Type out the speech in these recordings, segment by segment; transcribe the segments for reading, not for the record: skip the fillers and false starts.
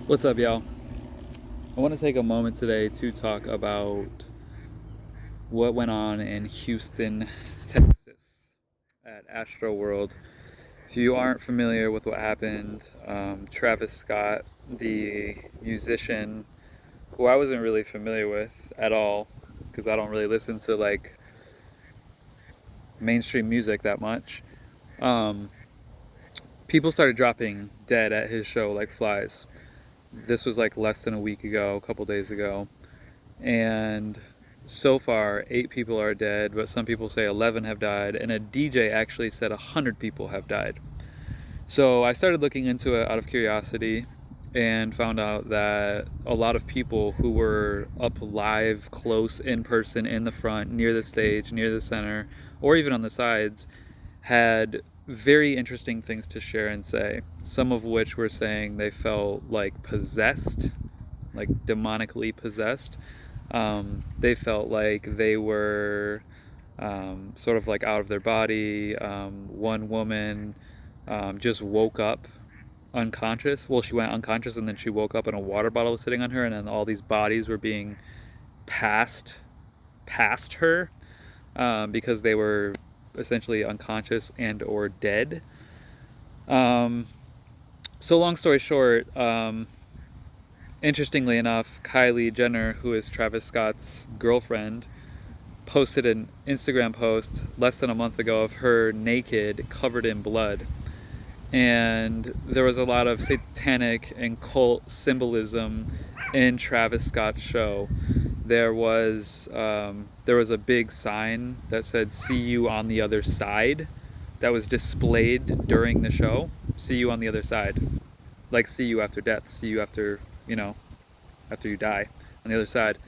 What's up, y'all? I want to take a moment today to talk about what went on in Houston, Texas at Astroworld. If you aren't familiar with what happened, Travis Scott, the musician who I wasn't really familiar with at all, because I don't really listen to like mainstream music that much, um, people started dropping dead at his show like flies. This was like less than a week ago, a couple days ago. And so far 8 people are dead, but some people say 11 have died, and a DJ actually said 100 people have died. So I started looking into it out of curiosity and found out that a lot of people who were up live, close, in person, in the front, near the stage, near the center, or even on the sides, had very interesting things to share and say. Some of which were saying they felt like possessed, like demonically possessed. They felt like they were sort of like out of their body. One woman just woke up unconscious. Well, she went unconscious and then she woke up and a water bottle was sitting on her, and then all these bodies were being passed past her because they were essentially unconscious and or dead. Um, so long story short, interestingly enough, Kylie Jenner, who is Travis Scott's girlfriend, posted an Instagram post less than a month ago of her naked, covered in blood. And there was a lot of satanic and cult symbolism in Travis Scott's show. There was a big sign that said "See you on the other side," that was displayed during the show. See you on the other side, like see you after death, see you after after you die on the other side.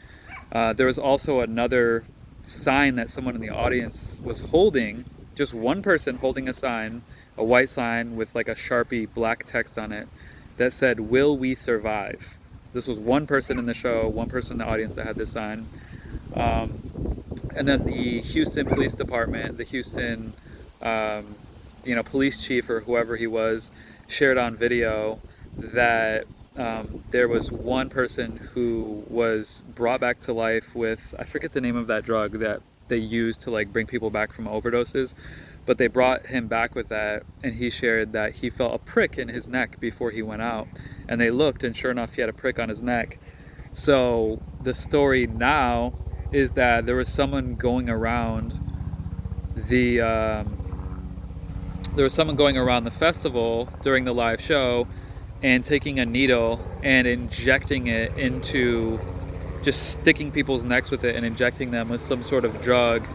There was also another sign that someone in the audience was holding, just one person holding a sign, a white sign with like a Sharpie black text on it that said, "Will we survive?" This was one person in the show, one person in the audience that had this sign. And then the Houston Police Department, the Houston, police chief or whoever he was, shared on video that there was one person who was brought back to life with, I forget the name of that drug that they use to like bring people back from overdoses, but they brought him back with that, and he shared that he felt a prick in his neck before he went out, and they looked, and sure enough, he had a prick on his neck. So the story now is that there was someone going around the festival during the live show and taking a needle and injecting it into, just sticking people's necks with it and injecting them with some sort of drug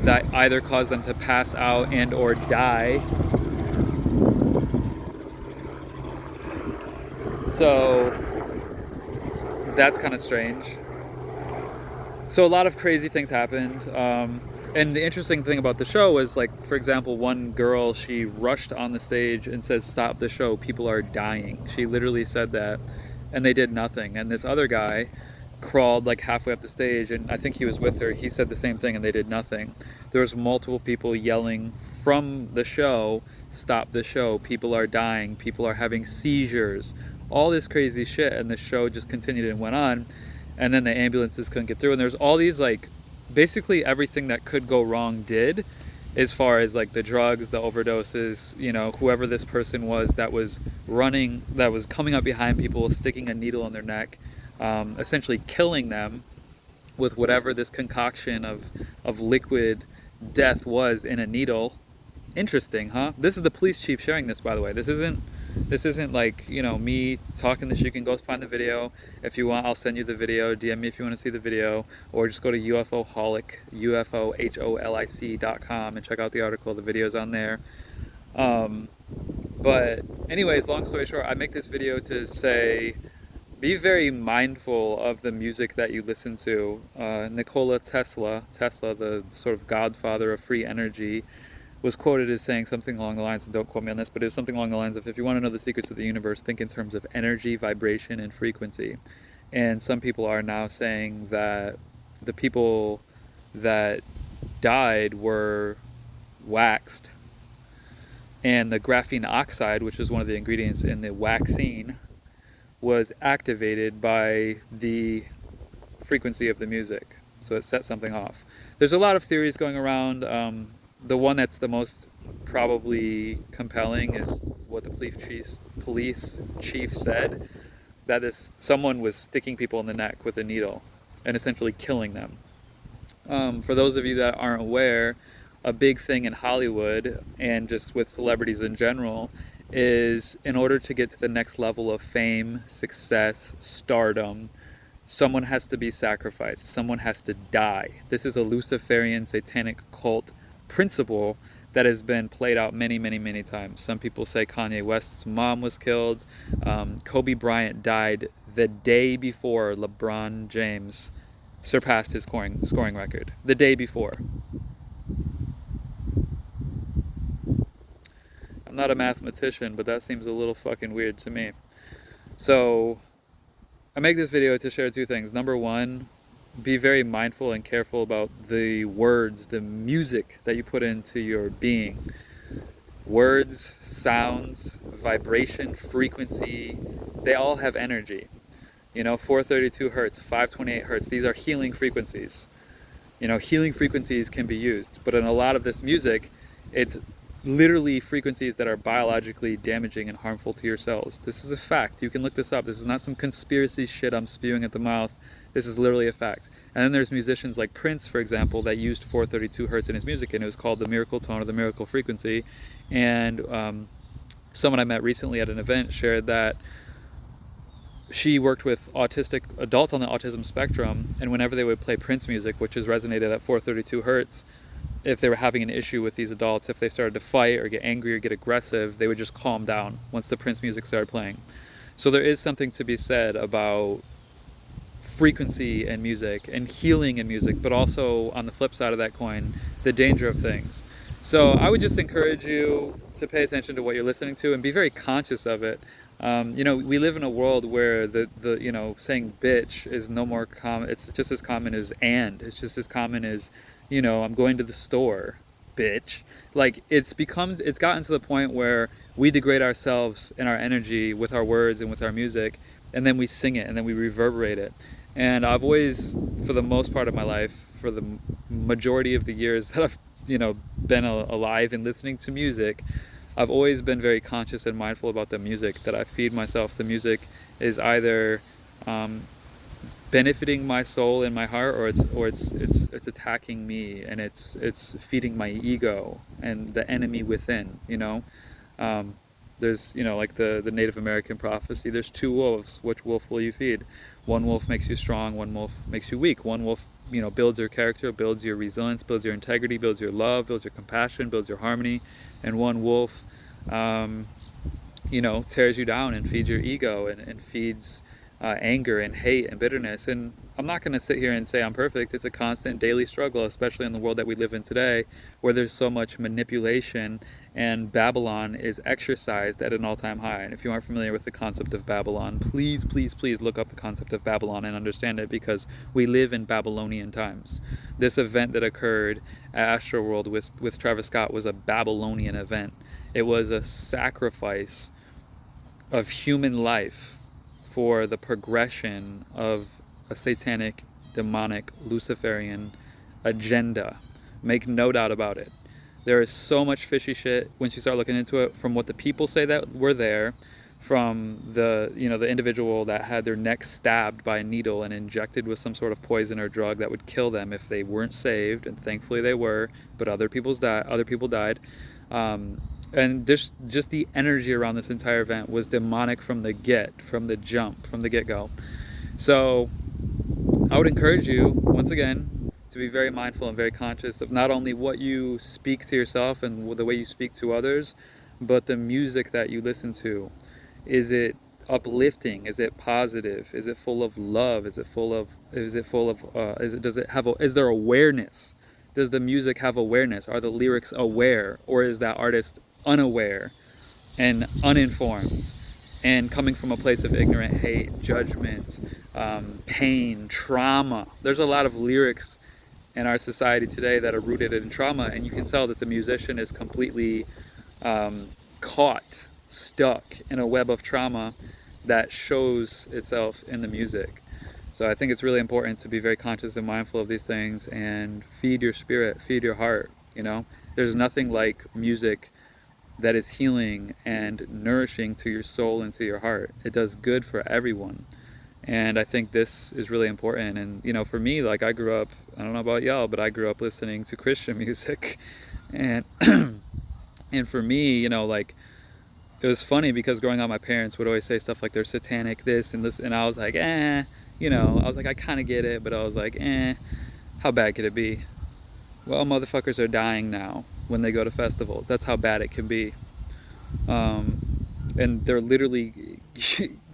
that either caused them to pass out and or die. So that's kind of strange. So a lot of crazy things happened. And the interesting thing about the show was, like, for example, one girl, she rushed on the stage and said, "Stop the show, people are dying." She literally said that, and they did nothing. And this other guy crawled like halfway up the stage, and I think he was with her. He said the same thing, and they did nothing. There was multiple people yelling from the show, "Stop the show, people are dying, people are having seizures," all this crazy shit. And the show just continued and went on, and then the ambulances couldn't get through, and there's all these, like, basically everything that could go wrong did, as far as like the drugs, the overdoses, whoever this person was that was coming up behind people, sticking a needle in their neck, essentially killing them with whatever this concoction of liquid death was in a needle. Interesting, huh? This is the police chief sharing this, by the way. This isn't like, me talking this. You can go find the video. If you want, I'll send you the video. DM me if you want to see the video, or just go to ufoholic.com and check out the article. The video's on there. But anyways, long story short, I make this video to say, be very mindful of the music that you listen to. Nikola Tesla, the sort of godfather of free energy, was quoted as saying something along the lines, and don't quote me on this, but it was something along the lines of, if you want to know the secrets of the universe, think in terms of energy, vibration, and frequency. And some people are now saying that the people that died were waxed, and the graphene oxide, which is one of the ingredients in the waxine, was activated by the frequency of the music. So it set something off. There's a lot of theories going around. The one that's the most probably compelling is what the police chief said, that is someone was sticking people in the neck with a needle and essentially killing them. For those of you that aren't aware, a big thing in Hollywood and just with celebrities in general is, in order to get to the next level of fame, success, stardom, someone has to be sacrificed. Someone has to die. This is a Luciferian satanic cult principle that has been played out many, many, many times. Some people say Kanye West's mom was killed. Kobe Bryant died the day before LeBron James surpassed his scoring record. The day before. I'm not a mathematician, but that seems a little fucking weird to me. So I make this video to share two things. Number one, be very mindful and careful about the words, the music that you put into your being. Words, sounds, vibration, frequency, they all have energy. 432 hertz, 528 hertz, these are healing frequencies. Healing frequencies can be used, but in a lot of this music, it's literally frequencies that are biologically damaging and harmful to your cells. This is a fact. You can look this up. This is not some conspiracy shit I'm spewing at the mouth. This is literally a fact. And then there's musicians like Prince, for example, that used 432 hertz in his music, and it was called the miracle tone or the miracle frequency. And someone I met recently at an event shared that she worked with autistic adults on the autism spectrum, and whenever they would play Prince music, which is resonated at 432 hertz, if they were having an issue with these adults, if they started to fight or get angry or get aggressive, they would just calm down once the Prince music started playing. So there is something to be said about frequency and music and healing in music, but also on the flip side of that coin, the danger of things. So I would just encourage you to pay attention to what you're listening to and be very conscious of it. We live in a world where the saying bitch is no more common. It's just as common as and. It's just as common as, I'm going to the store, bitch. Like, it's gotten to the point where we degrade ourselves and our energy with our words and with our music, and then we sing it and then we reverberate it. And I've always, for the most part of my life, for the majority of the years that I've, been alive and listening to music, I've always been very conscious and mindful about the music that I feed myself. The music is either benefiting my soul and my heart, or it's attacking me, and it's feeding my ego and the enemy within. There's like the Native American prophecy. There's two wolves. Which wolf will you feed? One wolf makes you strong. One wolf makes you weak. One wolf builds your character, builds your resilience, builds your integrity, builds your love, builds your compassion, builds your harmony. And one wolf tears you down and feeds your ego and feeds anger and hate and bitterness. And I'm not going to sit here and say I'm perfect. It's a constant daily struggle, especially in the world that we live in today, where there's so much manipulation, and Babylon is exercised at an all-time high. And if you aren't familiar with the concept of Babylon, please, please, please look up the concept of Babylon and understand it, because we live in Babylonian times. This event that occurred at Astroworld with Travis Scott was a Babylonian event. It was a sacrifice of human life for the progression of a satanic, demonic, Luciferian agenda. Make no doubt about it. There is so much fishy shit once you start looking into it, from what the people say that were there, from the the individual that had their neck stabbed by a needle and injected with some sort of poison or drug that would kill them if they weren't saved, and thankfully they were, but other people died. And just the energy around this entire event was demonic from the get-go. So I would encourage you, once again, to be very mindful and very conscious of not only what you speak to yourself and the way you speak to others, but the music that you listen to. Is it uplifting? Is it positive? Is it full of love? Is there awareness? Does the music have awareness? Are the lyrics aware? Or is that artist unaware and uninformed and coming from a place of ignorant hate, judgment, pain, trauma? There's a lot of lyrics in our society today that are rooted in trauma, and you can tell that the musician is completely stuck in a web of trauma that shows itself in the music. So I think it's really important to be very conscious and mindful of these things and feed your spirit, feed your heart, you know? There's nothing like music that is healing and nourishing to your soul and to your heart. It does good for everyone. And I think this is really important. And, you know, for me, like I grew up, I don't know about y'all, but I grew up listening to Christian music. And, and for me, you know, like, it was funny because growing up, my parents would always say stuff like they're satanic, this and this. And I was like, you know, I was like, I kind of get it. But I was like, how bad could it be? Well, motherfuckers are dying now when they go to festivals. That's how bad it can be. And they're literally,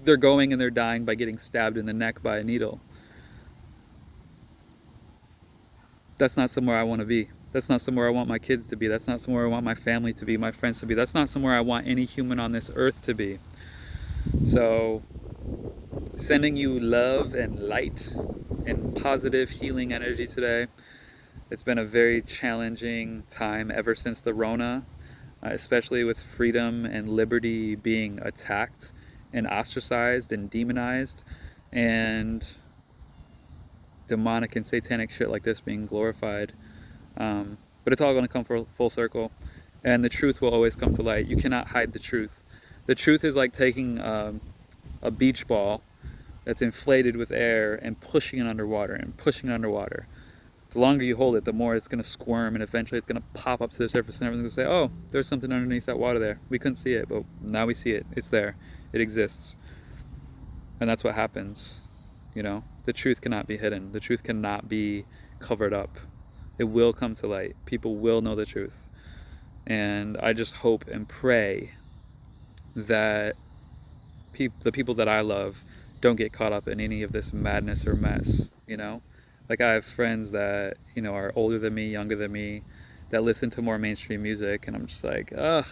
they're going and they're dying by getting stabbed in the neck by a needle. That's not somewhere I want to be. That's not somewhere I want my kids to be. That's not somewhere I want my family to be, my friends to be. That's not somewhere I want any human on this earth to be. So, sending you love and light and positive healing energy today. It's been a very challenging time ever since the Rona, especially with freedom and liberty being attacked and ostracized and demonized, and demonic and satanic shit like this being glorified. But it's all going to come full circle, and the truth will always come to light. You cannot hide the truth. The truth is like taking a beach ball that's inflated with air and pushing it underwater and pushing it underwater. The longer you hold it, the more it's going to squirm, and eventually it's going to pop up to the surface, and everyone's going to say, oh, there's something underneath that water there. We couldn't see it, but now we see it. It's there. It exists. And that's what happens. You know, the truth cannot be hidden. The truth cannot be covered up. It will come to light. People will know the truth. And I just hope and pray that the people that I love don't get caught up in any of this madness or mess, you know? Like I have friends that, you know, are older than me, younger than me, that listen to more mainstream music, and I'm just like, ugh,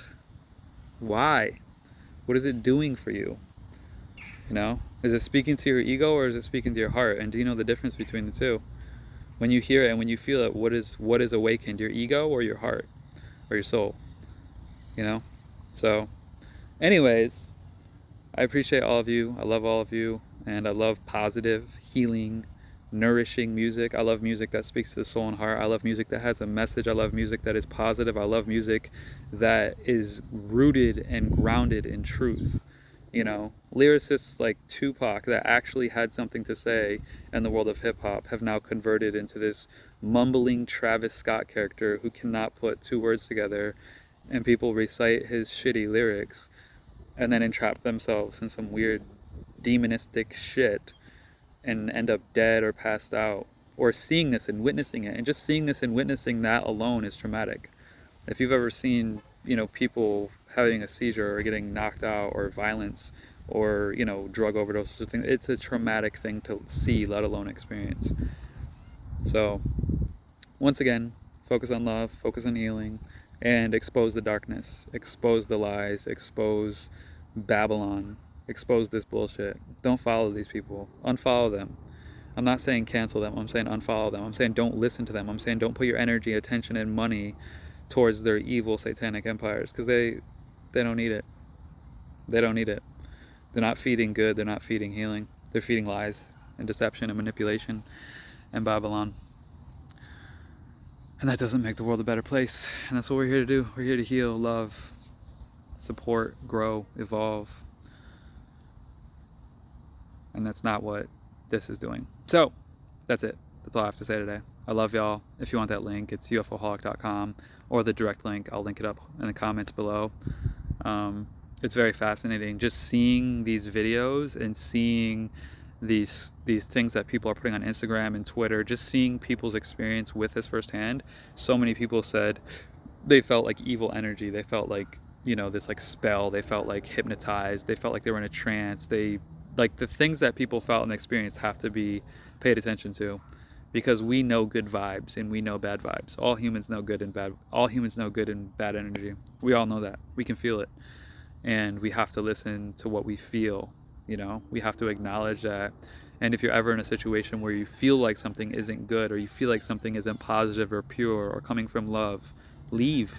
why? What is it doing for you? You know? Is it speaking to your ego or is it speaking to your heart? And do you know the difference between the two? When you hear it and when you feel it, what is awakened? Your ego or your heart? Or your soul? You know? So, anyways, I appreciate all of you. I love all of you. And I love positive, healing, nourishing music. I love music that speaks to the soul and heart. I love music that has a message. I love music that is positive. I love music that is rooted and grounded in truth. You know, lyricists like Tupac that actually had something to say in the world of hip-hop have now converted into this mumbling Travis Scott character who cannot put two words together, and people recite his shitty lyrics and then entrap themselves in some weird demonistic shit and end up dead or passed out, or seeing this and witnessing it. And just seeing this and witnessing that alone is traumatic. If you've ever seen, you know, people having a seizure or getting knocked out, or violence, or, you know, drug overdoses or things, it's a traumatic thing to see, let alone experience. So once again, focus on love, focus on healing, and expose the darkness, expose the lies, expose Babylon, expose this bullshit. Don't follow these people. Unfollow them. I'm not saying cancel them. I'm saying unfollow them. I'm saying don't listen to them. I'm saying don't put your energy, attention, and money towards their evil satanic empires, because they don't need it. They don't need it. They're not feeding good. They're not feeding healing. They're feeding lies and deception and manipulation and Babylon. And that doesn't make the world a better place. And that's what we're here to do. We're here to heal, love, support, grow, evolve. And that's not what this is doing. So that's it. That's all I have to say today. I love y'all. If you want that link, it's ufoholic.com, or the direct link. I'll link it up in the comments below. It's very fascinating just seeing these videos and seeing these things that people are putting on Instagram and Twitter, just seeing people's experience with this firsthand. So many people said they felt like evil energy. They felt like, you know, this like spell. They felt like hypnotized. They felt like they were in a trance. They, like, the things that people felt and experienced have to be paid attention to, because we know good vibes and we know bad vibes. All humans know good and bad. All humans know good and bad energy. We all know that. We can feel it. And we have to listen to what we feel, you know? We have to acknowledge that. And if you're ever in a situation where you feel like something isn't good, or you feel like something isn't positive or pure or coming from love, leave.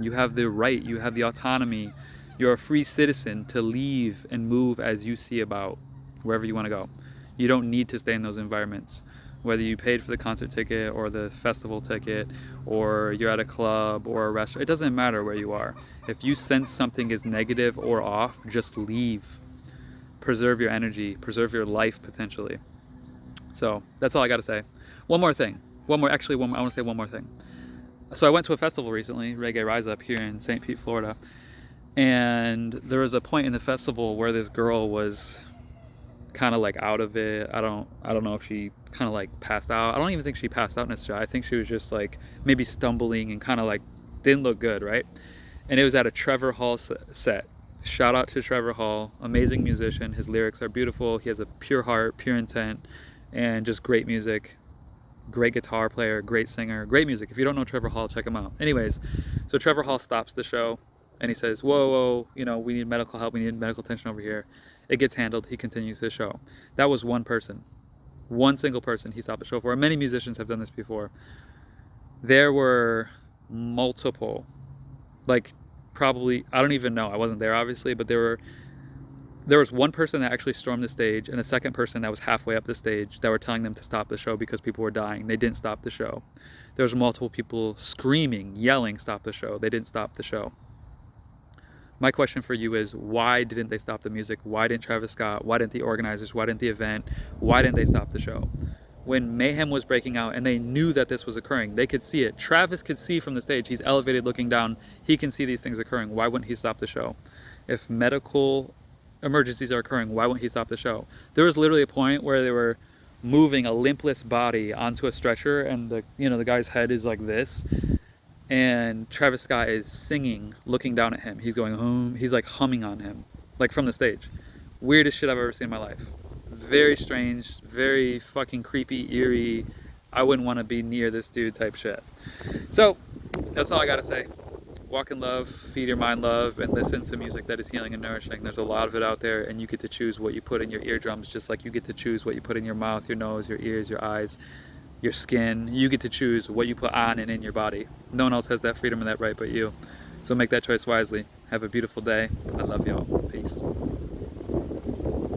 You have the right, you have the autonomy You're a free citizen to leave and move as you see about wherever you want to go. You don't need to stay in those environments. Whether you paid for the concert ticket or the festival ticket, or you're at a club or a restaurant, it doesn't matter where you are. If you sense something is negative or off, just leave. Preserve your energy, preserve your life potentially. So that's all I got to say. One more thing. I want to say one more thing. So I went to a festival recently, Reggae Rise Up, here in St. Pete, Florida. And there was a point in the festival where this girl was kind of like out of it. I don't know if she kind of like passed out. I don't even think she passed out necessarily. I think she was just like maybe stumbling and kind of like didn't look good, right? And it was at a Trevor Hall set. Shout out to Trevor Hall, amazing musician. His lyrics are beautiful. He has a pure heart, pure intent, and just great music. Great guitar player, great singer, great music. If you don't know Trevor Hall, check him out. Anyways, so Trevor Hall stops the show and he says, whoa, we need medical help. We need medical attention over here. It gets handled. He continues the show. That was one person, one single person he stopped the show for. Many musicians have done this before. There were multiple, like probably, I don't even know. I wasn't there obviously, but there was one person that actually stormed the stage and a second person that was halfway up the stage that were telling them to stop the show because people were dying. They didn't stop the show. There was multiple people screaming, yelling, stop the show. They didn't stop the show. My question for you is, why didn't they stop the music? Why didn't Travis Scott? Why didn't the organizers? Why didn't the event? Why didn't they stop the show? When mayhem was breaking out and they knew that this was occurring, they could see it. Travis could see from the stage. He's elevated looking down. He can see these things occurring. Why wouldn't he stop the show? If medical emergencies are occurring, why won't he stop the show? There was literally a point where they were moving a limpless body onto a stretcher and the guy's head is like this, and Travis Scott is singing looking down at him. He's going home. He's like humming on him, like from the stage. Weirdest shit I've ever seen in my life. Very strange, very fucking creepy, eerie. I wouldn't want to be near this dude type shit. So that's all I gotta say. Walk in love, feed your mind love, and listen to music that is healing and nourishing. There's a lot of it out there, and you get to choose what you put in your eardrums, just like you get to choose what you put in your mouth, your nose, your ears, your eyes, your skin. You get to choose what you put on and in your body. No one else has that freedom and that right but you. So make that choice wisely. Have a beautiful day. I love y'all. Peace.